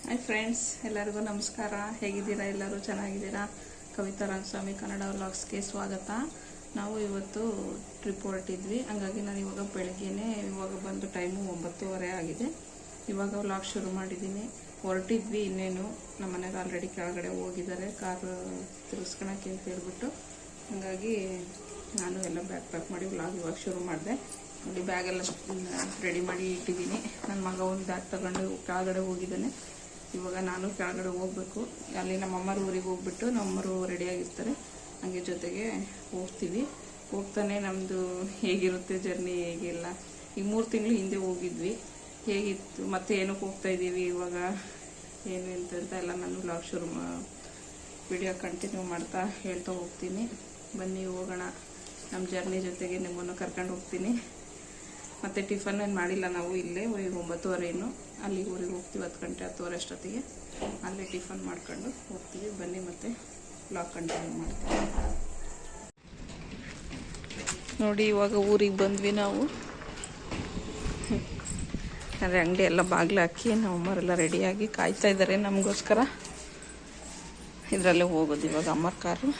Hi friends, ಎಲ್ಲರಿಗೂ ನಮಸ್ಕಾರ. ಹೇಗಿದ್ದೀರಾ? ಎಲ್ಲರೂ ಚೆನ್ನಾಗಿದ್ದೀರಾ? ಕವಿತಾ ರಂಗಸ್ವಾಮಿ ಕನ್ನಡ ವ್ಲಾಗ್ಸ್ಗೆ ಸ್ವಾಗತ. ನಾವು ಇವತ್ತು ಟ್ರಿಪ್ ಹೊರಟಿದ್ವಿ, ಹಂಗಾಗಿ ನಾನು ಇವಾಗ ಬೆಳಗ್ಗೆನೇ ಬಂದು ಟೈಮು 9:30 ಆಗಿದೆ. ಇವಾಗ ವ್ಲಾಗ್ ಶುರು ಮಾಡಿದ್ದೀನಿ. ಹೊರಟಿದ್ವಿ, ಇನ್ನೇನು ನಮ್ಮ ಮನೆಗೆ ಆಲ್ರೆಡಿ ಕೆಳಗಡೆ ಹೋಗಿದ್ದಾರೆ ಕಾರ್ ತಿರ್ಗಿಸ್ಕೊಳಕ್ಕೆ ಅಂತ ಹೇಳ್ಬಿಟ್ಟು. ಹಾಗಾಗಿ ನಾನು ಎಲ್ಲ ಬ್ಯಾಗ್ ಪ್ಯಾಕ್ ಮಾಡಿ ವ್ಲಾಗ್ ಇವಾಗ ಶುರು ಮಾಡಿದೆ. ನೋಡಿ, ಬ್ಯಾಗೆಲ್ಲ ರೆಡಿ ಮಾಡಿ ಇಟ್ಟಿದ್ದೀನಿ. ನನ್ನ ಮಗ ಒಂದು ಬ್ಯಾಗ್ ತಗೊಂಡು ಕೆಳಗಡೆ ಹೋಗಿದ್ದಾನೆ. ಇವಾಗ ನಾನು ಕೆಳಗಡೆ ಹೋಗ್ಬೇಕು. ಅಲ್ಲಿ ನಮ್ಮಮ್ಮರ ಊರಿಗೆ ಹೋಗ್ಬಿಟ್ಟು ನಮ್ಮಮ್ಮರು ರೆಡಿಯಾಗಿರ್ತಾರೆ, ಹಾಗೆ ಜೊತೆಗೆ ಹೋಗ್ತೀವಿ. ಹೋಗ್ತಾನೆ ನಮ್ಮದು ಹೇಗಿರುತ್ತೆ ಜರ್ನಿ, ಹೇಗಿಲ್ಲ. ಈಗ 3 ತಿಂಗಳು ಹಿಂದೆ ಹೋಗಿದ್ವಿ, ಹೇಗಿತ್ತು, ಮತ್ತೆ ಏನಕ್ಕೆ ಹೋಗ್ತಾಯಿದ್ದೀವಿ, ಇವಾಗ ಏನು ಅಂತ ಎಲ್ಲ ನಾನು ವ್ಲಾಗ್ ವಿಡಿಯೋ ಕಂಟಿನ್ಯೂ ಮಾಡ್ತಾ ಹೇಳ್ತಾ ಹೋಗ್ತೀನಿ. ಬನ್ನಿ ಹೋಗೋಣ, ನಮ್ಮ ಜರ್ನಿ ಜೊತೆಗೆ ನಿಮ್ಮನ್ನು ಕರ್ಕೊಂಡು ಹೋಗ್ತೀನಿ. ಮತ್ತು ಟಿಫನ್ ಏನು ಮಾಡಿಲ್ಲ ನಾವು, ಇಲ್ಲೇ 9:30 ಅಲ್ಲಿಗೆ ಊರಿಗೆ ಹೋಗ್ತೀವಿ. 10 ಗಂಟೆ 10:30 ಅಷ್ಟೊತ್ತಿಗೆ ಅಲ್ಲೇ ಟಿಫನ್ ಮಾಡ್ಕೊಂಡು ಹೋಗ್ತೀವಿ. ಬನ್ನಿ ಮತ್ತೆ ವ್ಲಾಗ್ ಕಂಟಿನ್ಯೂ ಮಾಡ್ತೀವಿ. ನೋಡಿ, ಇವಾಗ ಊರಿಗೆ ಬಂದ್ವಿ ನಾವು. ಅಂದರೆ ಅಂಗಡಿ ಎಲ್ಲ ಬಾಗಿಲು ಹಾಕಿ ನಮ್ಮಮ್ಮರೆಲ್ಲ ರೆಡಿಯಾಗಿ ಕಾಯ್ತಾ ಇದ್ದಾರೆ ನಮಗೋಸ್ಕರ. ಇದರಲ್ಲೇ ಹೋಗೋದು ಇವಾಗ ಅಮ್ಮರ ಕಾರು.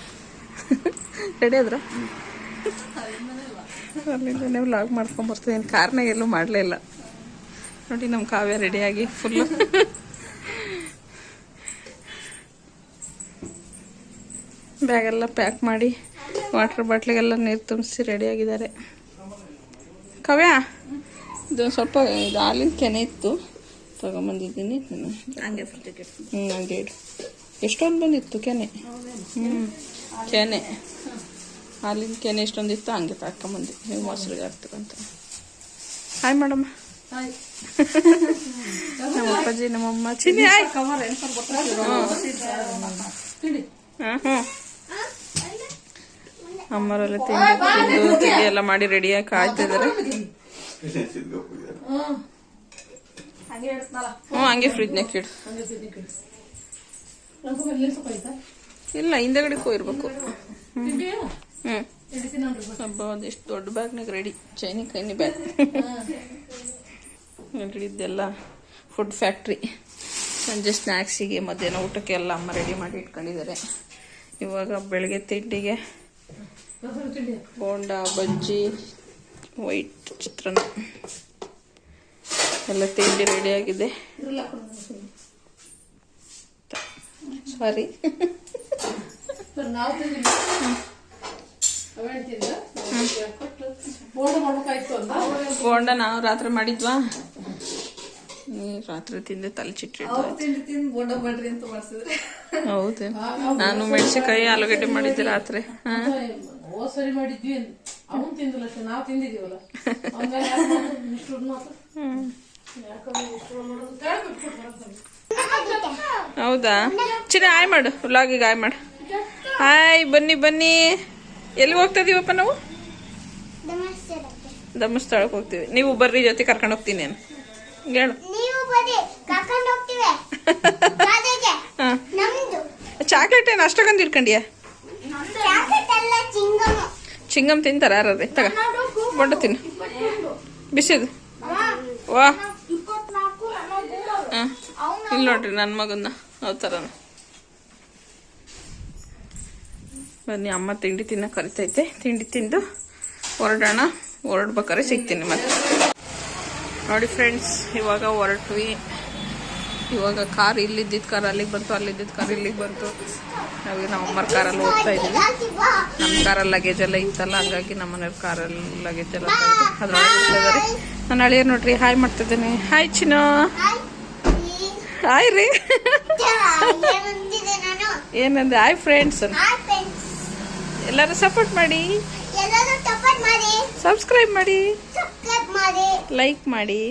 ರೆಡಿ ಆದ್ರ ಅಲ್ಲಿಂದನೇ ವ್ಲಾಗ್ ಮಾಡ್ಕೊಂಬರ್ತೀನಿ. ಕಾರ್ನಾಗ ಎಲ್ಲೂ ಮಾಡಲೇ ಇಲ್ಲ. ನೋಡಿ, ನಮ್ಮ ಕಾವ್ಯ ರೆಡಿಯಾಗಿ ಫುಲ್ಲು ಬ್ಯಾಗೆಲ್ಲ ಪ್ಯಾಕ್ ಮಾಡಿ ವಾಟರ್ ಬಾಟ್ಲಿಗೆಲ್ಲ ನೀರು ತುಂಬಿಸಿ ರೆಡಿಯಾಗಿದ್ದಾರೆ. ಕಾವ್ಯ, ಇದು ಸ್ವಲ್ಪ ಇದು ಹಾಲಿನ ಕೆನೆ ಇತ್ತು, ತಗೊಂಬಂದಿದ್ದೀನಿ. ಹಂಗೆ ಹಂಗೆ ಇಡು. ಎಷ್ಟೊಂದು ಬಂದಿತ್ತು ಕೆನೆ. ಕೆನೆ ಹಾಲಿನ ಕೆನೆ ಎಷ್ಟೊಂದಿತ್ತು, ಹಂಗೆ ತಗೊಂಬಂದಿ. ನೀವು ಮೊಸರಿಗೆ ಹಾಕ್ತಕ್ಕಂತ. Hi madam. ನಮ್ಮ ಅಪ್ಪಾಜಿ, ನಮ್ಮಮ್ಮ, ಚಿನ್ನಿ ಹಾಯ್. ಅಮ್ಮರೆಲ್ಲ ತಿಂಡಿ ಎಲ್ಲ ಮಾಡಿ ರೆಡಿಯಾಗಿ ಕಾಯ್ತಿದ್ದಾರೆ. ಹಂಗೆ ಫ್ರಿಜ್ನಾಗ ಇಡು. ಇಲ್ಲ, ಹಿಂದೆಗಡೆ ಹೋಗಿರ್ಬೇಕು. ಹಬ್ಬ ಒಂದಿಷ್ಟು ದೊಡ್ಡ ಬ್ಯಾಗ್ನಾಗ ರೆಡಿ. ಚೈನಿ ಕೈನಿ ಬ್ಯಾಗ್ ಹಿಡಿದ್ದೆಲ್ಲ ಫುಡ್ ಫ್ಯಾಕ್ಟ್ರಿ. ಸಂಜೆ ಸ್ನ್ಯಾಕ್ಸಿಗೆ, ಮಧ್ಯಾಹ್ನ ಊಟಕ್ಕೆ ಎಲ್ಲ ಅಮ್ಮ ರೆಡಿ ಮಾಡಿ ಇಟ್ಕೊಂಡಿದ್ದಾರೆ. ಇವಾಗ ಬೆಳಗ್ಗೆ ತಿಂಡಿಗೆ ಬೋಂಡ, ಬಜ್ಜಿ, ವೈಟ್ ಚಿತ್ರಾನ್ನ ಎಲ್ಲ ತಿಂಡಿ ರೆಡಿಯಾಗಿದೆ. ಸಾರಿ, ಬೋಂಡ ನಾವು ರಾತ್ರಿ ಮಾಡಿದ್ವಾ, ರಾತ್ರಿ ತಿಂದೆ ತಲೆ ಚಿಟ್ಟಿಟ್ಟು. ಹೌದು, ನಾನು ಮೆಣಸಿನಕಾಯಿ ಆಲೂಗಡ್ಡೆ ಮಾಡಿದ್ದೆ ರಾತ್ರಿ. ಹೌದಾ? ಚಿನ್ನ ಹಾಯ್ ಮಾಡು, ವ್ಲಾಗಿಗೆ ಹಾಯ್ ಮಾಡು. ಹಾಯ್, ಬನ್ನಿ ಬನ್ನಿ. ಎಲ್ಲಿ ಹೋಗ್ತಾ ಇದೀವಪ್ಪ ನಾವು? ಧರ್ಮಸ್ಥಳಕ್ಕೆ ಹೋಗ್ತೀವಿ. ನೀವು ಬರ್ರಿ, ಜೊತೆ ಕರ್ಕೊಂಡು ಹೋಗ್ತೀನಿ ನಾನು. ಹೇಳು. ಚಾಕ್ಲೇಟ್ ಏನು ಅಷ್ಟೊಂದು ಇಟ್ಕೊಂಡಿಯಾ? ಚಿಂಗಮ್ ತಿಂತಾರ ಯಾರೇ? ತಗ, ಬೊಂಡ ತಿನ್ನು, ಬಿಸಿದು. ವಾ, ಇಲ್ಲಿ ನೋಡ್ರಿ ನನ್ನ ಮಗನ್ನ ಅವತಾರ. ಬನ್ನಿ, ಅಮ್ಮ ತಿಂಡಿ ತಿನ್ನ ಕರಿತೈತೆ. ತಿಂಡಿ ತಿಂದು ಹೊರಡೋಣ. ಹೊರಡ್ಬೇಕಾರೆ ಸಿಗ್ತೀನಿ ಮತ್ತೆ. ನೋಡಿ ಫ್ರೆಂಡ್ಸ್, ಇವಾಗ ಹೊರಟ್ವಿ. ಇವಾಗ ಕಾರ್ ಇಲ್ಲಿದ್ದಿದ್ದು ಕಾರ್ ಅಲ್ಲಿಗೆ ಬಂತು, ಅಲ್ಲಿದ್ದಿದ್ದು ಕಾರ್ ಇಲ್ಲಿಗೆ ಬಂತು. ನಾವು ಅಮ್ಮರ ಕಾರಲ್ಲಿ ಹೋಗ್ತಾ ಇದ್ದೀವಿ. ನಮ್ಮ ಕಾರಲ್ಲಿ ಲಗೇಜ್ ಎಲ್ಲ ಇತ್ತಲ್ಲ, ಹಂಗಾಗಿ ನಮ್ಮ ಮನೆಯವ್ರ ಕಾರಲ್ಲಿ ಲಗೇಜ್ ಎಲ್ಲ ಅದ್ರೊಳಗೆ. ನಾನು ಅಳಿಯ ನೋಡ್ರಿ ಹಾಯ್ ಮಾಡ್ತಿದ್ದೇನೆ. ಹಾಯ್ ಚಿನ್ನ. ಹಾಯ್ ರೀ. ಏನಂದ್ರೆ ಹಾಯ್ ಫ್ರೆಂಡ್ಸ್. ಎಲ್ಲರೂ ಸಪೋರ್ಟ್ ಮಾಡಿ, ಸಬ್ಸ್ಕ್ರೈಬ್ ಮಾಡಿ, ಲೈಕ್ ಮಾಡಿ.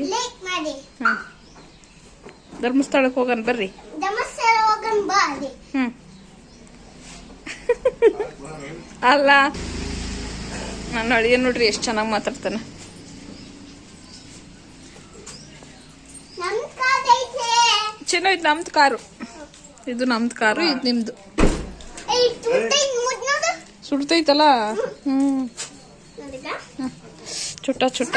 ಧರ್ಮಸ್ಥಳಕ್ಕೆ ಹೋಗೋಣ ಬರ್ರಿ. ಅಲ್ಲ, ನನ್ನ ಅಳಿಯ ನೋಡ್ರಿ ಎಷ್ಟು ಚೆನ್ನಾಗಿ ಮಾತಾಡ್ತಾನೆ. ಚೆನ್ನಾಯ್ತು. ನಮ್ದು ಕಾರು ಇದು, ನಮ್ದು ಕಾರು ಇದು, ನಿಮ್ದು. ಸುಡ್ತೈತಲ್ಲ. ಚುಟ್ಟ ಚುಟ್ಟ.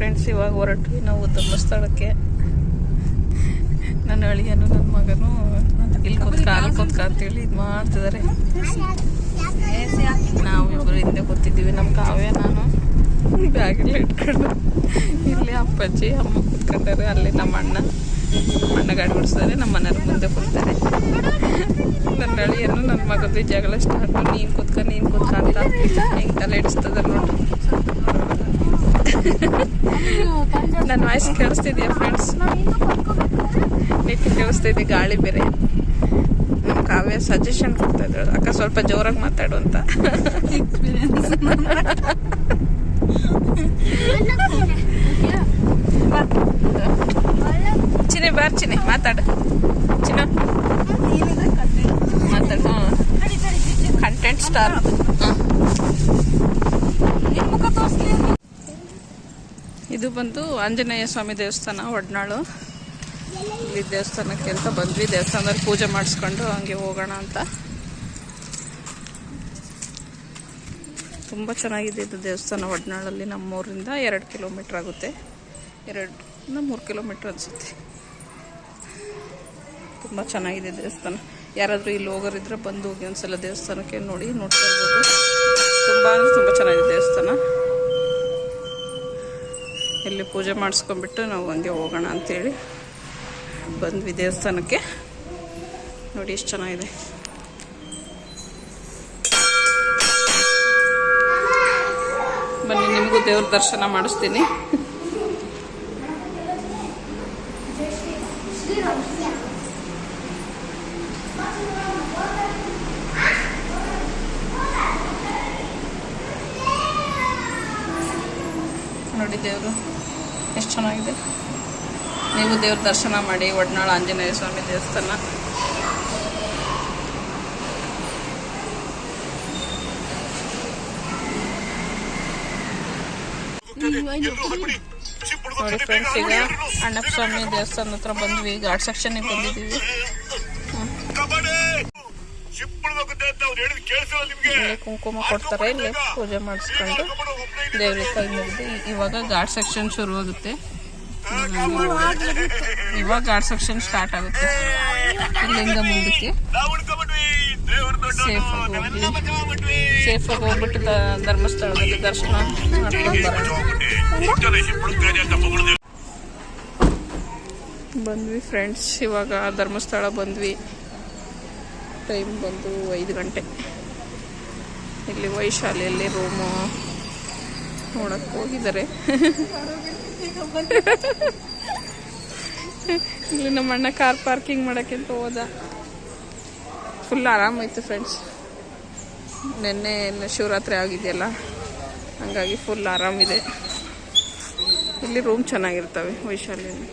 ಫ್ರೆಂಡ್ಸ್, ಇವಾಗ ಹೊರಟ್ವಿ ನಾವು ಧರ್ಮಸ್ಥಳಕ್ಕೆ. ನನ್ನ ಅಳಿಯನು ನನ್ನ ಮಗನು ಇಲ್ಲಿ ಕೂತ್ಕ ಅಂತೇಳಿ ಇದು ಮಾಡ್ತಿದ್ದಾರೆ. ನಾವು ಇಬ್ಬರು ಹಿಂದೆ ಕೂತಿದ್ದೀವಿ. ನಮ್ಮ ಕಾವ್ಯ ನಾನು ಬ್ಯಾಗೆಲ್ಲ ಇಟ್ಕೊಂಡು, ಇಲ್ಲಿ ಅಪ್ಪಾಜಿ ಅಮ್ಮ ಕೂತ್ಕೊಂಡಾರೆ. ಅಲ್ಲಿ ನಮ್ಮ ಅಣ್ಣ ಗಾಡಿ ಓಡಿಸ್ತಾರೆ. ನಮ್ಮ ಮನೆಯವ್ರ ಮುಂದೆ ಕೂರ್ತಾರೆ. ನನ್ನ ಅಳಿಯನ್ನು ನನ್ನ ಮಗದ್ದು ಜಗಳ ಸ್ಟಾರ್ಟು. ನೀನು ಕೂತ್ಕ ಅಂತ ಹೆಂಗೆ ತಲೆ ಇಡಿಸ್ತದ ನೋಡಿ. ನನ್ನ ವಾಯ್ಸ್ ಕೇಳಿಸ್ತಿದ್ಯಾ ಫ್ರೆಂಡ್ಸ್? ನೀಟ್ ಕೇಳಿಸ್ತಿದ್ದೆ. ಗಾಳಿ ಬೇರೆ. ನಮ್ಮ ಕಾವ್ಯ ಸಜೆಷನ್ ಕೊಡ್ತಾ ಇದ್ರು, ಅಕ್ಕ ಸ್ವಲ್ಪ ಜೋರಾಗಿ ಮಾತಾಡು ಅಂತ. ಚಿನ್ನೆ ಬಾರ್ ಚಿನ್ನೆ ಮಾತಾಡು. ಚಿನ್ನ ಮಾತಾಡು. Content star. ಇದು ಬಂದು ಆಂಜನೇಯ ಸ್ವಾಮಿ ದೇವಸ್ಥಾನ, ಒಡ್ನಾಳು. ಇಲ್ಲಿ ದೇವಸ್ಥಾನಕ್ಕೆ ಅಂತ ಬಂದ್ವಿ. ದೇವಸ್ಥಾನದಲ್ಲಿ ಪೂಜೆ ಮಾಡಿಸ್ಕೊಂಡು ಹಂಗೆ ಹೋಗೋಣ ಅಂತ. ತುಂಬ ಚೆನ್ನಾಗಿದೆ ಇದು ದೇವಸ್ಥಾನ. ಒಡ್ನಾಳಲ್ಲಿ ನಮ್ಮೂರಿಂದ 2 ಕಿಲೋಮೀಟ್ರ್ ಆಗುತ್ತೆ. 2-3 ಕಿಲೋಮೀಟ್ರ್ ಅನಿಸುತ್ತೆ. ತುಂಬ ಚೆನ್ನಾಗಿದೆ ದೇವಸ್ಥಾನ. ಯಾರಾದರೂ ಇಲ್ಲಿ ಹೋಗೋರಿದ್ರೆ ಬಂದು ಹೋಗಿ ಒಂದ್ಸಲ ದೇವಸ್ಥಾನಕ್ಕೆ ನೋಡ್ತಾ ಇರ್ಬೋದು. ತುಂಬ ಚೆನ್ನಾಗಿದೆ ದೇವಸ್ಥಾನ. ಇಲ್ಲಿ ಪೂಜೆ ಮಾಡಿಸ್ಕೊಂಡ್ಬಿಟ್ಟು ನಾವು ಹಂಗೆ ಹೋಗೋಣ ಅಂತೇಳಿ ಬಂದ್ವಿ ದೇವಸ್ಥಾನಕ್ಕೆ. ನೋಡಿ ಎಷ್ಟು ಚೆನ್ನಾಗಿದೆ. ಬನ್ನಿ, ನಿಮಗೂ ದೇವ್ರ ದರ್ಶನ ಮಾಡಿಸ್ತೀನಿ. ನೋಡಿ ದೇವರು ಎಷ್ಟು ಚೆನ್ನಾಗಿದೆ. ನೀವು ದೇವ್ರ ದರ್ಶನ ಮಾಡಿ. ಒಡ್ನಾಳ ಆಂಜನೇಯ ಸ್ವಾಮಿ ದೇವಸ್ಥಾನ. ನೋಡಿ ಫ್ರೆಂಡ್ಸ್, ಈಗ ಅಣ್ಣಪ್ಪ ಸ್ವಾಮಿ ದೇವಸ್ಥಾನ ಹತ್ರ ಬಂದ್ವಿ. ಘಾಟ್ ಸೆಕ್ಷನ್ಗೆ ಬಂದಿದ್ದೀವಿ. ಇಲ್ಲಿ ಕುಂಕುಮ ಕೊಡ್ತಾರೆ. ಇಲ್ಲಿ ಪೂಜೆ ಮಾಡಿಸ್ಕೊಂಡು ದೇವ್ರಿಗೆ ಕೈ ಮುಗಿದು ಇವಾಗ ಘಾಟ್ ಸೆಕ್ಷನ್ ಶುರುವಾಗುತ್ತೆ. ಇವಾಗ ಘಾಟ್ ಸೆಕ್ಷನ್ ಸ್ಟಾರ್ಟ್ ಆಗುತ್ತೆ. ಇಲ್ಲಿಂದ ಮುಂದಕ್ಕೆ ಸೇಫಾಗಿ ಹೋಗ್ಬಿಟ್ಟು ಧರ್ಮಸ್ಥಳದಲ್ಲಿ ದರ್ಶನ ಮಾಡ್ಕೊಂಡು ಬರೋಣ. ಬಂದ್ವಿ ಫ್ರೆಂಡ್ಸ್, ಇವಾಗ ಧರ್ಮಸ್ಥಳ ಬಂದ್ವಿ. ಟೈಮ್ ಬಂದು 5 ಗಂಟೆ. ಇಲ್ಲಿ ವೈಶಾಲಿಯಲ್ಲಿ ರೂಮು ನೋಡಕ್ಕೆ ಹೋಗಿದ್ದಾರೆ. ಇಲ್ಲಿ ನಮ್ಮ ಅಣ್ಣ ಕಾರ್ ಪಾರ್ಕಿಂಗ್ ಮಾಡೋಕ್ಕಿಂತ ಹೋದ. ಫುಲ್ ಆರಾಮಾಯ್ತು ಫ್ರೆಂಡ್ಸ್. ನೆನ್ನೆ ಶಿವರಾತ್ರಿ ಆಗಿದೆಯಲ್ಲ, ಹಂಗಾಗಿ ಫುಲ್ ಆರಾಮಿದೆ. ಇಲ್ಲಿ ರೂಮ್ ಚೆನ್ನಾಗಿರ್ತವೆ ವೈಶಾಲಿಯಲ್ಲಿ.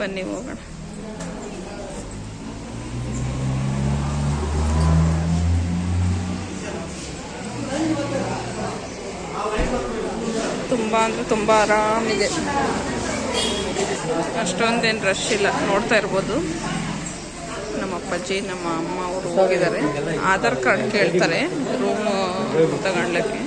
ಬನ್ನಿ ಹೋಗೋಣ. ತುಂಬ ಅಂದರೆ ತುಂಬ ಆರಾಮಿದೆ. ಅಷ್ಟೊಂದೇನು ರಶ್ ಇಲ್ಲ. ನೋಡ್ತಾ ಇರ್ಬೋದು, ನಮ್ಮ ಅಪ್ಪಾಜಿ ನಮ್ಮ ಅಮ್ಮ ಅವರು ಹೋಗಿದ್ದಾರೆ. ಆಧಾರ್ ಕಾರ್ಡ್ ಕೇಳ್ತಾರೆ ರೂಮ್ ತಗೊಳ್ಲಿಕ್ಕೆ.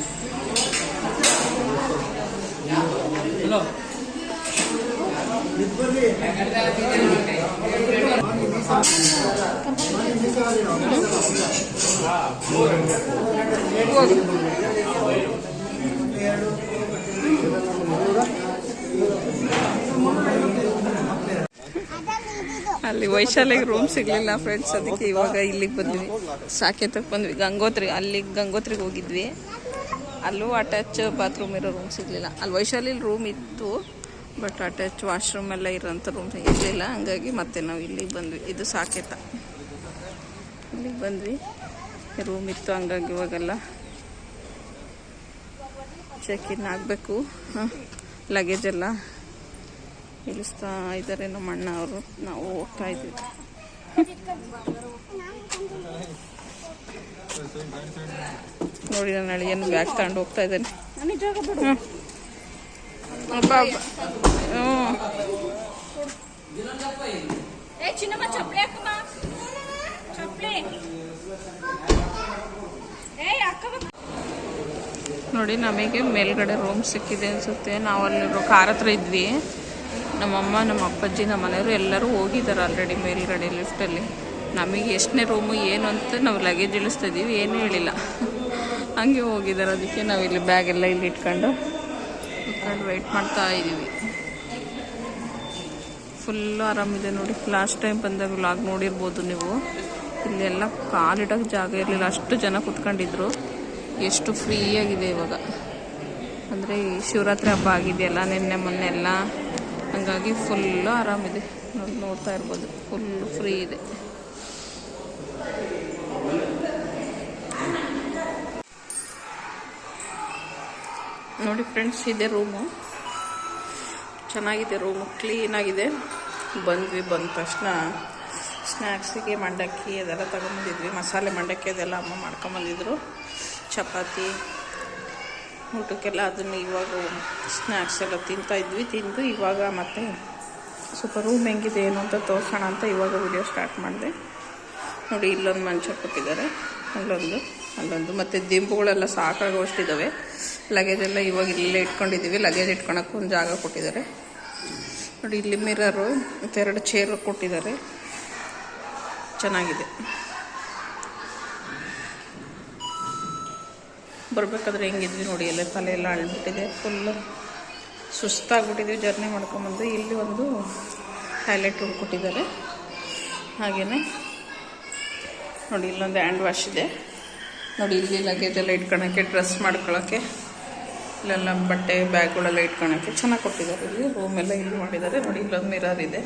ಅಲ್ಲಿ ವೈಶಾಲಿಗೆ ರೂಮ್ ಸಿಗ್ಲಿಲ್ಲ ಫ್ರೆಂಡ್ಸ್. ಅದಕ್ಕೆ ಇವಾಗ ಇಲ್ಲಿಗೆ ಬಂದ್ವಿ. ಸಾಕೇತಕ್ಕೆ ಬಂದ್ವಿ. ಗಂಗೋತ್ರಿಗೆ ಹೋಗಿದ್ವಿ. ಅಲ್ಲೂ ಅಟ್ಯಾಚ್ ಬಾತ್ರೂಮ್ ಇರೋ ರೂಮ್ ಸಿಗಲಿಲ್ಲ. ಅಲ್ಲಿ ವೈಶಾಲಿಲಿ ರೂಮ್ ಇತ್ತು, ಬಟ್ ಅಟ್ಯಾಚ್ ವಾಶ್ರೂಮ್ ಎಲ್ಲ ಇರೋಂಥ ರೂಮ್ ಇರಲಿಲ್ಲ. ಹಂಗಾಗಿ ಮತ್ತೆ ನಾವು ಇಲ್ಲಿಗೆ ಬಂದ್ವಿ. ಇದು ಸಾಕೇತ. ಇಲ್ಲಿಗೆ ಬಂದ್ವಿ, ರೂಮ್ ಇತ್ತು. ಹಂಗಾಗಿ ಇವಾಗೆಲ್ಲ ಚೆಕ್ ಇನ್ ಆಗಬೇಕು. ಲಗೇಜ್ ಎಲ್ಲ ಇಳಿಸ್ತಾ ಇದ್ದಾರೆ ನಮ್ಮ ಅಣ್ಣ ಅವರು. ನಾವು ಹೋಗ್ತಾ ಇದ್ವಿ. ನೋಡಿ, ನನ್ನ ಅಳಿಯನ್ನು ಬ್ಯಾಗ್ ತಗೊಂಡು ಹೋಗ್ತಾ ಇದ್ದಾನೆ. ನೋಡಿ ನಮಗೆ ಮೇಲ್ಗಡೆ ರೂಮ್ ಸಿಕ್ಕಿದೆ ಅನಿಸುತ್ತೆ. ನಾವು ಅಲ್ಲಿ ಕಾರ್ ಹತ್ರ ಇದ್ವಿ. ನಮ್ಮಮ್ಮ, ನಮ್ಮ ಅಪ್ಪಾಜಿ, ನಮ್ಮ ಮನೆಯವರು ಎಲ್ಲರೂ ಹೋಗಿದ್ದಾರೆ ಆಲ್ರೆಡಿ ಮೇಲ್ಗಡೆ ಲಿಫ್ಟಲ್ಲಿ. ನಮಗೆ ಎಷ್ಟನೇ ರೂಮು ಏನು ಅಂತ ನಾವು ಲಗೇಜ್ ಇಳಿಸ್ತಾ ಇದ್ದೀವಿ, ಏನೂ ಹೇಳಿಲ್ಲ. ಹಂಗೆ ಹೋಗಿದ್ದಾರೆ. ಅದಕ್ಕೆ ನಾವು ಇಲ್ಲಿ ಬ್ಯಾಗೆಲ್ಲ ಇಲ್ಲಿ ಇಟ್ಕೊಂಡು ವೆಯ್ಟ್ ಮಾಡ್ತಾ ಇದ್ದೀವಿ. ಫುಲ್ಲು ಆರಾಮಿದೆ ನೋಡಿ. ಲಾಸ್ಟ್ ಟೈಮ್ ಬಂದಾಗ ವ್ಲಾಗ್ ನೋಡಿರ್ಬೋದು ನೀವು. ಇಲ್ಲೆಲ್ಲ ಕಾಲಿಡೋಕ್ಕೆ ಜಾಗ ಇರಲಿಲ್ಲ, ಅಷ್ಟು ಜನ ಕುತ್ಕೊಂಡಿದ್ರು. ಎಷ್ಟು ಫ್ರೀಯಾಗಿದೆ ಇವಾಗ. ಅಂದರೆ ಈ ಶಿವರಾತ್ರಿ ಹಬ್ಬ ಆಗಿದೆಯಲ್ಲ ನಿನ್ನೆ ಮೊನ್ನೆ ಎಲ್ಲ, ಹಾಗಾಗಿ ಫುಲ್ಲು ಆರಾಮಿದೆ. ನೋಡ್ತಾ ಇರ್ಬೋದು, ಫುಲ್ಲು ಫ್ರೀ ಇದೆ. ನೋಡಿ ಫ್ರೆಂಡ್ಸ್, ಇದೆ ರೂಮು. ಚೆನ್ನಾಗಿದೆ ರೂಮು, ಕ್ಲೀನಾಗಿದೆ. ಬಂದ ತಕ್ಷಣ ಸ್ನ್ಯಾಕ್ಸಿಗೆ ಮಂಡಕ್ಕಿ ಅದೆಲ್ಲ ತಗೊಂಬಂದಿದ್ವಿ. ಮಸಾಲೆ ಮಂಡಕ್ಕಿ ಅದೆಲ್ಲ ಅಮ್ಮ ಮಾಡ್ಕೊಂಬಂದಿದ್ರು. ಚಪಾತಿ ಊಟಕ್ಕೆಲ್ಲ ಅದನ್ನು ಇವಾಗ ಸ್ನ್ಯಾಕ್ಸ್ ಎಲ್ಲ ತಿಂತಾಯಿದ್ವಿ. ತಿಂದು ಇವಾಗ ಮತ್ತೆ ಸ್ವಲ್ಪ ರೂಮ್ ಹೆಂಗಿದೆ ಏನು ಅಂತ ತೋರಿಸೋಣ ಅಂತ ಇವಾಗ ವಿಡಿಯೋ ಸ್ಟಾರ್ಟ್ ಮಾಡಿದೆ. ನೋಡಿ, ಇಲ್ಲೊಂದು ಮಂಚ ಕೊಟ್ಟಿದ್ದಾರೆ, ಅಲ್ಲೊಂದು ಮತ್ತು ದಿಂಬುಗಳೆಲ್ಲ ಸಾಕಾಗುವಷ್ಟಿದ್ದಾವೆ. ಲಗೇಜೆಲ್ಲ ಇವಾಗ ಇಲ್ಲೇ ಇಟ್ಕೊಂಡಿದ್ದೀವಿ. ಲಗೇಜ್ ಇಟ್ಕೊಳಕ್ಕೆ ಒಂದು ಜಾಗ ಕೊಟ್ಟಿದ್ದಾರೆ. ನೋಡಿ, ಇಲ್ಲಿ ಮಿರರು ಮತ್ತು 2 ಚೇರು ಕೊಟ್ಟಿದ್ದಾರೆ. ಚೆನ್ನಾಗಿದೆ. ಬರಬೇಕಾದ್ರೆ ಹೆಂಗಿದ್ವಿ ನೋಡಿ, ಎಲ್ಲ ತಲೆ ಎಲ್ಲ ಅಳ್ಬಿಟ್ಟಿದೆ. Full ಸುಸ್ತಾಗ್ಬಿಟ್ಟಿದ್ವಿ journey ಮಾಡ್ಕೊಂಬಂದು. ಇಲ್ಲಿ ಒಂದು ಟಾಯ್ಲೆಟ್ ರೂಮ್ ಕೊಟ್ಟಿದ್ದಾರೆ. ಹಾಗೆಯೇ ನೋಡಿ, ಇಲ್ಲೊಂದು ಹ್ಯಾಂಡ್ ವಾಶ್ ಇದೆ. ನೋಡಿ, ಇಲ್ಲಿ ಲಗೇಜ್ ಎಲ್ಲ ಇಟ್ಕೊಳಕ್ಕೆ, ಡ್ರೆಸ್ ಮಾಡ್ಕೊಳ್ಳೋಕ್ಕೆ, ಇಲ್ಲೆಲ್ಲ ಬಟ್ಟೆ ಬ್ಯಾಗ್ಗಳೆಲ್ಲ ಇಟ್ಕೊಳಕ್ಕೆ ಚೆನ್ನಾಗಿ ಕೊಟ್ಟಿದ್ದಾರೆ. ಇಲ್ಲಿ ರೂಮೆಲ್ಲ ಇಲ್ಲಿ ಮಾಡಿದ್ದಾರೆ. ನೋಡಿ, ಇಲ್ಲೊಂದು ಮಿರರ್ ಇದೆ.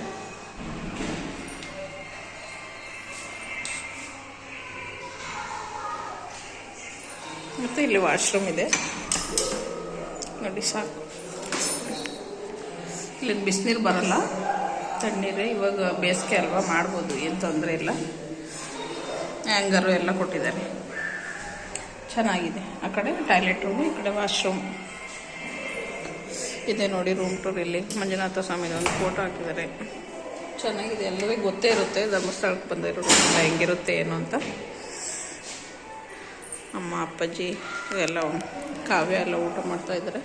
ಮತ್ತು ಇಲ್ಲಿ ವಾಶ್ರೂಮ್ ಇದೆ ನೋಡಿ, ಸಾಕು. ಇಲ್ಲಿ ಬಿಸಿನೀರು ಬರಲ್ಲ, ತಣ್ಣೀರೇ. ಇವಾಗ ಬೇಸಿಗೆ ಅಲ್ವಾ, ಮಾಡ್ಬೋದು, ಏನು ತೊಂದರೆ ಇಲ್ಲ. ಹ್ಯಾಂಗರು ಎಲ್ಲ ಕೊಟ್ಟಿದ್ದಾರೆ, ಚೆನ್ನಾಗಿದೆ. ಆ ಕಡೆ ಟಾಯ್ಲೆಟ್ ರೂಮು, ಈ ಕಡೆ ವಾಶ್ರೂಮ್ ಇದೆ. ನೋಡಿ, ರೂಮ್ ಟೂರ್. ಇಲ್ಲಿ ಮಂಜುನಾಥ ಸ್ವಾಮಿದ ಒಂದು ಫೋಟೋ ಹಾಕಿದ್ದಾರೆ. ಚೆನ್ನಾಗಿದೆ. ಎಲ್ಲವೇ ಗೊತ್ತೇ ಇರುತ್ತೆ ಧರ್ಮಸ್ಥಳಕ್ಕೆ ಬಂದಿರೋ ಹೆಂಗಿರುತ್ತೆ ಏನು ಅಂತ. ಅಮ್ಮ, ಅಪ್ಪಾಜಿ ಎಲ್ಲ, ಕಾವ್ಯ ಎಲ್ಲ ಊಟ ಮಾಡ್ತಾಯಿದ್ದಾರೆ.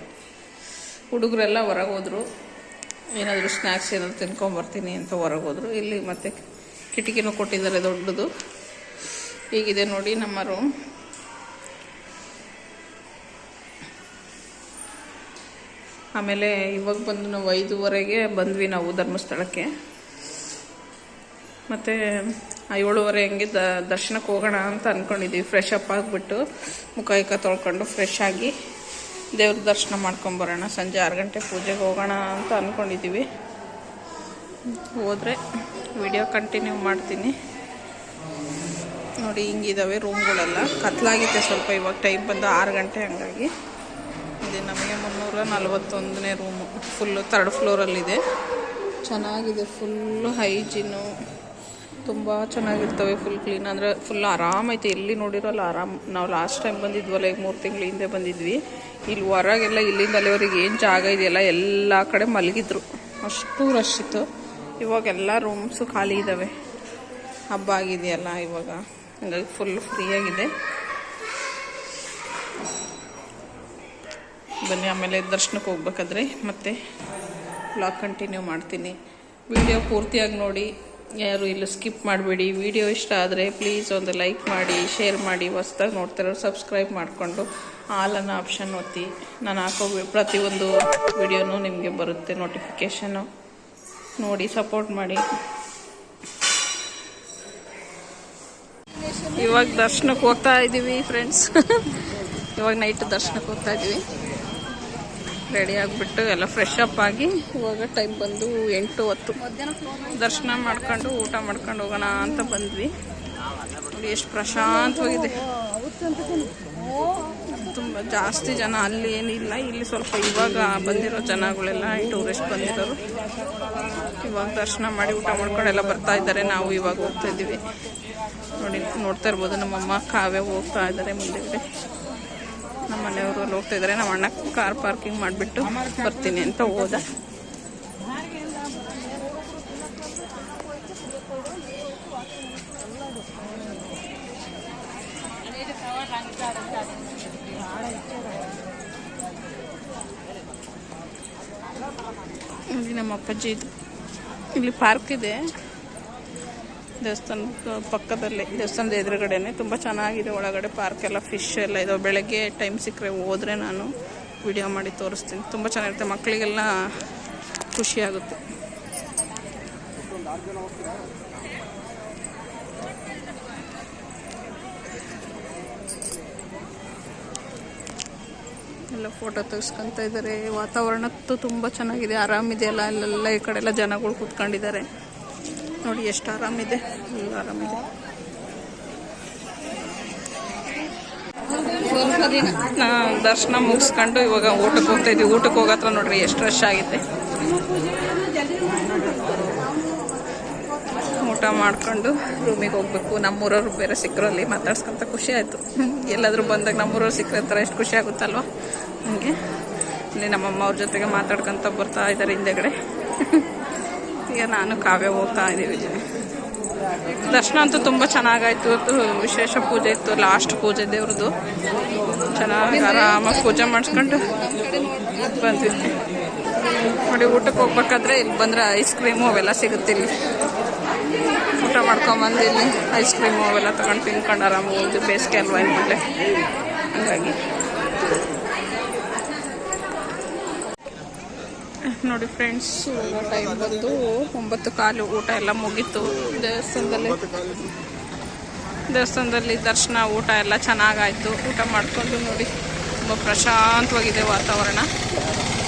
ಹುಡುಗರೆಲ್ಲ ಹೊರಗೆ ಹೋದರು. ಏನಾದರೂ ಸ್ನ್ಯಾಕ್ಸ್ ಏನಾದರೂ ತಿನ್ಕೊಂಬರ್ತೀನಿ ಅಂತ ಹೊರಗೆ ಹೋದರು. ಇಲ್ಲಿ ಮತ್ತೆ ಕಿಟಕಿನೂ ಕೊಟ್ಟಿದ್ದಾರೆ ದೊಡ್ಡದು. ಹೀಗಿದೆ ನೋಡಿ ನಮ್ಮ ರೂಮ್. ಆಮೇಲೆ ಇವಾಗ ಬಂದು ನಾವು 5:30ಗೆ ಬಂದ್ವಿ ನಾವು ಧರ್ಮಸ್ಥಳಕ್ಕೆ. ಮತ್ತು 7:30 ಹಂಗೆ ದರ್ಶನಕ್ಕೆ ಹೋಗೋಣ ಅಂತ ಅಂದ್ಕೊಂಡಿದ್ದೀವಿ. ಫ್ರೆಶ್ ಅಪ್ ಆಗಿಬಿಟ್ಟು ಮುಖ ತೊಳ್ಕೊಂಡು ಫ್ರೆಶ್ ಆಗಿ ದೇವ್ರ ದರ್ಶನ ಮಾಡ್ಕೊಂಬರೋಣ. ಸಂಜೆ 6 ಗಂಟೆ ಪೂಜೆಗೆ ಹೋಗೋಣ ಅಂತ ಅಂದ್ಕೊಂಡಿದ್ದೀವಿ. ಹೋದರೆ ವಿಡಿಯೋ ಕಂಟಿನ್ಯೂ ಮಾಡ್ತೀನಿ. ನೋಡಿ, ಹಿಂಗಿದ್ದಾವೆ ರೂಮ್ಗಳೆಲ್ಲ. ಕತ್ಲಾಗಿದೆ ಸ್ವಲ್ಪ. ಇವಾಗ ಟೈಮ್ ಬಂದು 6 ಗಂಟೆ, ಹಂಗಾಗಿ ಇದೆ. ನಮಗೆ 341ನೇ ರೂಮು. Full 3rd ಫ್ಲೋರಲ್ಲಿದೆ. ಚೆನ್ನಾಗಿದೆ. ಫುಲ್ಲು ಹೈಜಿನ್ನು, ತುಂಬ ಚೆನ್ನಾಗಿರ್ತವೆ. ಫುಲ್ ಕ್ಲೀನ್, ಅಂದರೆ ಫುಲ್ ಆರಾಮೈತೆ. ಎಲ್ಲಿ ನೋಡಿರೋಲ್ಲ ಆರಾಮ್. ನಾವು ಲಾಸ್ಟ್ ಟೈಮ್ ಬಂದಿದ್ವಲ್ಲ, ಈಗ 3 ತಿಂಗಳ ಹಿಂದೆ ಬಂದಿದ್ವಿ. ಇಲ್ಲಿ ಹೊರಗೆಲ್ಲ ಇಲ್ಲಿಂದ ಅಲ್ಲಿವರೆಗೆ ಏನು ಜಾಗ ಇದೆಯಲ್ಲ ಎಲ್ಲ ಕಡೆ ಮಲಗಿದ್ರು, ಅಷ್ಟು ರಶ್ ಇತ್ತು. ಇವಾಗೆಲ್ಲ ರೂಮ್ಸು ಖಾಲಿ ಇದ್ದಾವೆ. ಹಬ್ಬ ಆಗಿದೆಯಲ್ಲ ಇವಾಗ, ಹಾಗಾಗಿ ಫುಲ್ ಫ್ರೀಯಾಗಿದೆ. ಬನ್ನಿ, ಆಮೇಲೆ ದರ್ಶನಕ್ಕೆ ಹೋಗ್ಬೇಕಾದ್ರೆ ಮತ್ತೆ ವ್ಲಾಗ್ ಕಂಟಿನ್ಯೂ ಮಾಡ್ತೀನಿ. ವಿಡಿಯೋ ಪೂರ್ತಿಯಾಗಿ ನೋಡಿ, ಯಾರು ಇಲ್ಲ ಸ್ಕಿಪ್ ಮಾಡಬೇಡಿ. ವಿಡಿಯೋ ಇಷ್ಟ ಆದರೆ ಪ್ಲೀಸ್ ಒಂದು ಲೈಕ್ ಮಾಡಿ, ಶೇರ್ ಮಾಡಿ. ಹೊಸ್ದಾಗಿ ನೋಡ್ತಿರೋ ಸಬ್ಸ್ಕ್ರೈಬ್ ಮಾಡಿಕೊಂಡು ಆಲ್ ಅನ್ನೋ ಆಪ್ಷನ್ ಒತ್ತಿ. ನಾನು ಹಾಕೋ ಪ್ರತಿಯೊಂದು ವಿಡಿಯೋನೂ ನಿಮಗೆ ಬರುತ್ತೆ ನೋಟಿಫಿಕೇಷನು. ನೋಡಿ, ಸಪೋರ್ಟ್ ಮಾಡಿ. ಇವಾಗ ದರ್ಶನಕ್ಕೆ ಹೋಗ್ತಾ ಇದ್ದೀವಿ ಫ್ರೆಂಡ್ಸ್. ಇವಾಗ ನೈಟ್ ದರ್ಶನಕ್ಕೆ ಹೋಗ್ತಾ ಇದ್ದೀವಿ. ರೆಡಿ ಆಗಿಬಿಟ್ಟು ಎಲ್ಲ ಫ್ರೆಶ್ ಅಪ್ ಆಗಿ ಇವಾಗ ಟೈಮ್ ಬಂದು 8:10. ದರ್ಶನ ಮಾಡ್ಕೊಂಡು ಊಟ ಮಾಡ್ಕೊಂಡು ಹೋಗೋಣ ಅಂತ ಬಂದ್ವಿ. ನೋಡಿ, ಎಷ್ಟು ಪ್ರಶಾಂತವಾಗಿದೆ. ತುಂಬ ಜಾಸ್ತಿ ಜನ ಅಲ್ಲಿ ಏನಿಲ್ಲ. ಇಲ್ಲಿ ಸ್ವಲ್ಪ ಇವಾಗ ಬಂದಿರೋ ಜನಗಳೆಲ್ಲ ಟೂರಿಸ್ಟ್ ಬಂದಿರೋರು ಇವಾಗ ದರ್ಶನ ಮಾಡಿ ಊಟ ಮಾಡ್ಕೊಂಡು ಎಲ್ಲ ಬರ್ತಾ ಇದ್ದಾರೆ. ನಾವು ಇವಾಗ ಹೋಗ್ತಾ ಇದ್ದೀವಿ. ನೋಡಿ, ನೋಡ್ತಾ ಇರ್ಬೋದು, ನಮ್ಮಮ್ಮ ಕಾವ್ಯ ಹೋಗ್ತಾ ಇದ್ದಾರೆ ಮುಂದೆಗಡೆ. ನಮ್ಮ ಮನೆಯವರು ಅಲ್ಲಿ ಹೋಗ್ತಾ ಇದ್ದಾರೆ. ನಮ್ಮ ಅಣ್ಣ ಕಾರ್ ಪಾರ್ಕಿಂಗ್ ಮಾಡಿಬಿಟ್ಟು ಬರ್ತೀನಿ ಅಂತ ಹೋದ. ನಮ್ಮ ಅಪ್ಪಾಜಿ ಇದು. ಇಲ್ಲಿ ಪಾರ್ಕ್ ಇದೆ ದೇವಸ್ಥಾನದ ಪಕ್ಕದಲ್ಲಿ, ದೇವಸ್ಥಾನದ ಎದುರುಗಡೆನೆ. ತುಂಬ ಚೆನ್ನಾಗಿದೆ ಒಳಗಡೆ ಪಾರ್ಕ್ ಎಲ್ಲ, ಫಿಶ್ ಎಲ್ಲ ಇದೆ. ಬೆಳಗ್ಗೆ ಟೈಮ್ ಸಿಕ್ಕರೆ ಹೋದರೆ ನಾನು ವಿಡಿಯೋ ಮಾಡಿ ತೋರಿಸ್ತೀನಿ. ತುಂಬ ಚೆನ್ನಾಗಿರುತ್ತೆ, ಮಕ್ಕಳಿಗೆಲ್ಲ ಖುಷಿಯಾಗುತ್ತೆ. ಎಲ್ಲ ಫೋಟೋ ತೆಗೆಸ್ಕೊಂತ ಇದ್ದಾರೆ. ವಾತಾವರಣ ತುಂಬ ಚೆನ್ನಾಗಿದೆ, ಆರಾಮಿದೆ ಅಲ್ಲ. ಅಲ್ಲೆಲ್ಲ ಈ ಕಡೆ ಎಲ್ಲ ಜನಗಳು ಕೂತ್ಕೊಂಡಿದ್ದಾರೆ. ನೋಡಿ ಎಷ್ಟು ಆರಾಮಿದೆ, ಎಲ್ಲ ಆರಾಮಿದೆ. ದರ್ಶನ ಮುಗಿಸ್ಕೊಂಡು ಇವಾಗ ಊಟಕ್ಕೆ ಹೋಗ್ತಾ ಇದ್ವಿ. ಊಟಕ್ಕೆ ಹೋಗತ್ರ ನೋಡ್ರಿ ಎಷ್ಟು ರಶ್ ಆಗಿದೆ. ಊಟ ಮಾಡ್ಕೊಂಡು ರೂಮಿಗೆ ಹೋಗ್ಬೇಕು. ನಮ್ಮೂರವ್ರು ಬೇರೆ ಸಿಕ್ಕರು, ಅಲ್ಲಿ ಮಾತಾಡ್ಸ್ಕೊಂತ ಖುಷಿ ಆಯಿತು. ಎಲ್ಲಾದರೂ ಬಂದಾಗ ನಮ್ಮೂರವ್ರು ಸಿಕ್ಕರೆ ಥರ ಎಷ್ಟು ಖುಷಿ ಆಗುತ್ತಲ್ವ. ಹಂಗೆ ಇಲ್ಲಿ ನಮ್ಮಮ್ಮ ಅವ್ರ ಜೊತೆಗೆ ಮಾತಾಡ್ಕೊತ ಬರ್ತಾ ಇದ್ದಾರೆ ಹಿಂದೆಗಡೆ. ಈಗ ನಾನು ಕಾವ್ಯ ಹೋಗ್ತಾ ಇದ್ದೀವಿ. ದರ್ಶನ ಅಂತೂ ತುಂಬ ಚೆನ್ನಾಗಾಯ್ತು. ಇವತ್ತು ವಿಶೇಷ ಪೂಜೆ ಇತ್ತು, ಲಾಸ್ಟ್ ಪೂಜೆ ದೇವ್ರದ್ದು. ಚೆನ್ನಾಗಿ ಆರಾಮಾಗಿ ಪೂಜೆ ಮಾಡಿಸ್ಕೊಂಡು ಬಂದ್ವಿ. ನೋಡಿ ಊಟಕ್ಕೆ ಹೋಗ್ಬೇಕಾದ್ರೆ ಇಲ್ಲಿ ಬಂದರೆ ಐಸ್ ಕ್ರೀಮು ಅವೆಲ್ಲ ಸಿಗುತ್ತೆ. ಇಲ್ಲಿ ಊಟ ಮಾಡ್ಕೊಂಬಂದು ಇಲ್ಲಿ ಐಸ್ ಕ್ರೀಮು ಅವೆಲ್ಲ ತೊಗೊಂಡು ತಿನ್ಕೊಂಡು ಆರಾಮಾಗಿ ಹೋಗ್ದು. ಬೇಸಿಗೆ ಅಲ್ವಾ ಇನ್ಮೇಲೆ, ಹಾಗಾಗಿ ನೋಡಿ ಫ್ರೆಂಡ್ಸ್. ಇವಾಗ ಟೈಮ್ ಬಂದು 9:15. ಊಟ ಎಲ್ಲ ಮುಗೀತು. ದೇವಸ್ಥಾನದಲ್ಲಿ ದರ್ಶನ, ಊಟ ಎಲ್ಲ ಚೆನ್ನಾಗಾಯಿತು. ಊಟ ಮಾಡಿಕೊಂಡು ನೋಡಿ ತುಂಬ ಪ್ರಶಾಂತವಾಗಿದೆ ವಾತಾವರಣ.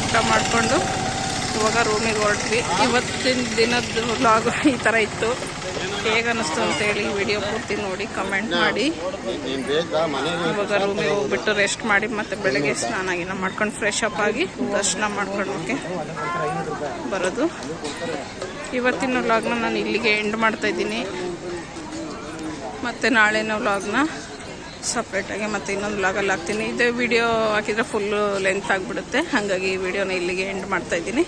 ಊಟ ಮಾಡಿಕೊಂಡು ಇವಾಗ ರೂಮಿಗೆ ಹೊರಟ್ವಿ. ಇವತ್ತಿನ ದಿನದ ವ್ಲಾಗ್ ಈ ಥರ ಇತ್ತು. ಹೇಗೆ ಅನ್ನಿಸ್ತು ಅಂತೇಳಿ ವಿಡಿಯೋ ಪೂರ್ತಿ ನೋಡಿ ಕಮೆಂಟ್ ಮಾಡಿ. ಇವಾಗ ರೂಮಿಗೆ ಹೋಗ್ಬಿಟ್ಟು ರೆಸ್ಟ್ ಮಾಡಿ ಮತ್ತೆ ಬೆಳಗ್ಗೆ ಸ್ನಾನ ಗಿನ ಮಾಡ್ಕೊಂಡು ಫ್ರೆಶ್ ಅಪ್ ಆಗಿ ದರ್ಶನ ಮಾಡ್ಕೊಳ್ಳೋಕ್ಕೆ ಬರೋದು. ಇವತ್ತಿನ ವ್ಲಾಗ್ನ ನಾನು ಇಲ್ಲಿಗೆ ಎಂಡ್ ಮಾಡ್ತಾಯಿದ್ದೀನಿ. ಮತ್ತು ನಾಳೆನ ವ್ಲಾಗ್ನ ಸಪ್ರೇಟಾಗಿ ಮತ್ತೆ ಇನ್ನೊಂದು ವ್ಲಾಗಲ್ಲಿ ಹಾಕ್ತೀನಿ. ಇದೇ ವಿಡಿಯೋ ಹಾಕಿದರೆ ಫುಲ್ಲು ಲೆಂತ್ ಆಗಿಬಿಡುತ್ತೆ, ಹಾಗಾಗಿ ಈ ವಿಡಿಯೋನ ಇಲ್ಲಿಗೆ ಎಂಡ್ ಮಾಡ್ತಾಯಿದ್ದೀನಿ.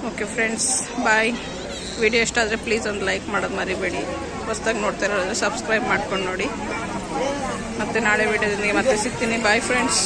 ಓಕೆ ಫ್ರೆಂಡ್ಸ್, ಬಾಯ್. ವಿಡಿಯೋ ಇಷ್ಟ ಆದರೆ ಪ್ಲೀಸ್ ಒಂದು ಲೈಕ್ ಮಾಡೋದು ಮರಿಬೇಡಿ. ಹೊಸ್ದಾಗಿ ನೋಡ್ತಾ ಇರೋದ್ರೆ ಸಬ್ಸ್ಕ್ರೈಬ್ ಮಾಡ್ಕೊಂಡು ನೋಡಿ. ಮತ್ತು ನಾಳೆ ವಿಡಿಯೋದೊಂದಿಗೆ ಮತ್ತೆ ಸಿಗ್ತೀನಿ. Bye friends.